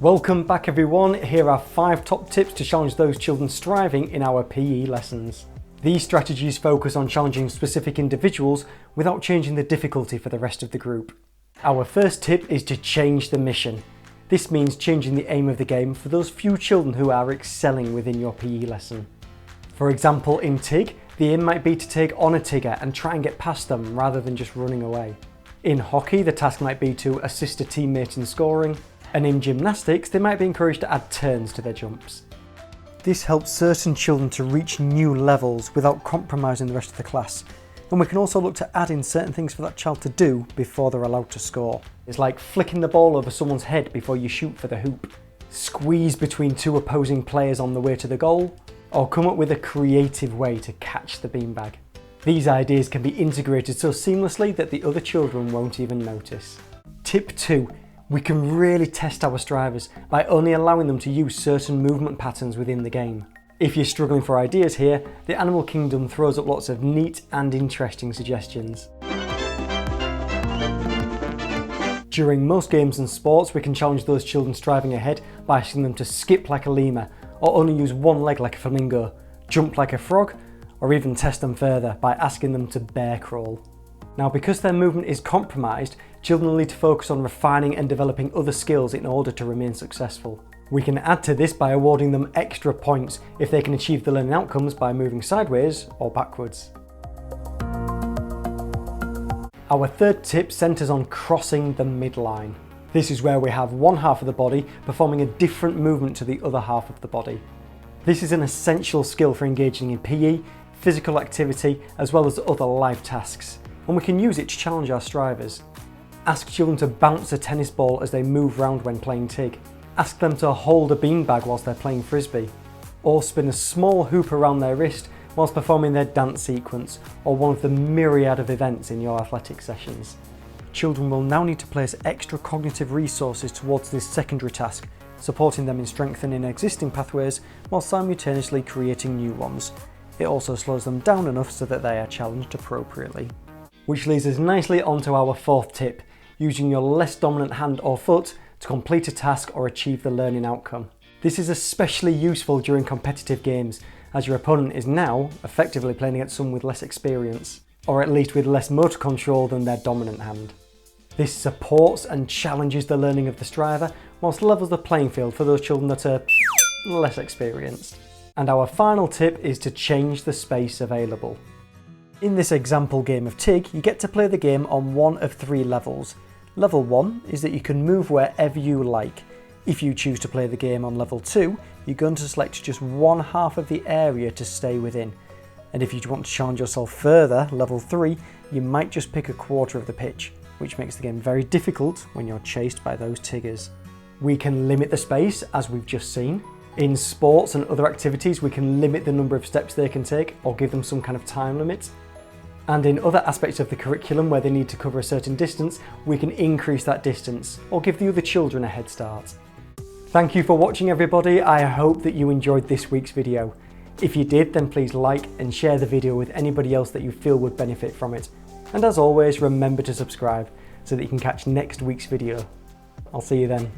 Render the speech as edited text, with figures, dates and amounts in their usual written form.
Welcome back everyone, here are 5 top tips to challenge those children striving in our PE lessons. These strategies focus on challenging specific individuals without changing the difficulty for the rest of the group. Our first tip is to change the mission. This means changing the aim of the game for those few children who are excelling within your PE lesson. For example, in TIG, the aim might be to take on a Tigger and try and get past them rather than just running away. In hockey, the task might be to assist a teammate in scoring, and in gymnastics, they might be encouraged to add turns to their jumps. This helps certain children to reach new levels without compromising the rest of the class, and we can also look to add in certain things for that child to do before they're allowed to score. It's like flicking the ball over someone's head before you shoot for the hoop, squeeze between 2 opposing players on the way to the goal, or come up with a creative way to catch the beanbag. These ideas can be integrated so seamlessly that the other children won't even notice. Tip 2. We can really test our strivers by only allowing them to use certain movement patterns within the game. If you're struggling for ideas here, the Animal Kingdom throws up lots of neat and interesting suggestions. During most games and sports, we can challenge those children striving ahead by asking them to skip like a lemur, or only use one leg like a flamingo, jump like a frog, or even test them further by asking them to bear crawl. Now, because their movement is compromised, children will need to focus on refining and developing other skills in order to remain successful. We can add to this by awarding them extra points if they can achieve the learning outcomes by moving sideways or backwards. Our third tip centres on crossing the midline. This is where we have one half of the body performing a different movement to the other half of the body. This is an essential skill for engaging in PE, physical activity, as well as other life tasks, and we can use it to challenge our strivers. Ask children to bounce a tennis ball as they move round when playing TIG. Ask them to hold a beanbag whilst they're playing frisbee, or spin a small hoop around their wrist whilst performing their dance sequence, or one of the myriad of events in your athletic sessions. Children will now need to place extra cognitive resources towards this secondary task, supporting them in strengthening existing pathways while simultaneously creating new ones. It also slows them down enough so that they are challenged appropriately. Which leads us nicely onto our fourth tip, using your less dominant hand or foot to complete a task or achieve the learning outcome. This is especially useful during competitive games, as your opponent is now effectively playing against someone with less experience, or at least with less motor control than their dominant hand. This supports and challenges the learning of the striver, whilst levels the playing field for those children that are less experienced. And our final tip is to change the space available. In this example game of TIG, you get to play the game on one of 3 levels. Level 1 is that you can move wherever you like. If you choose to play the game on level 2, you're going to select just one half of the area to stay within. And if you want to challenge yourself further, level 3, you might just pick a quarter of the pitch, which makes the game very difficult when you're chased by those Tiggers. We can limit the space, as we've just seen. In sports and other activities, we can limit the number of steps they can take or give them some kind of time limit. And in other aspects of the curriculum where they need to cover a certain distance, we can increase that distance or give the other children a head start. Thank you for watching everybody. I hope that you enjoyed this week's video. If you did, then please like and share the video with anybody else that you feel would benefit from it. And as always, remember to subscribe so that you can catch next week's video. I'll see you then.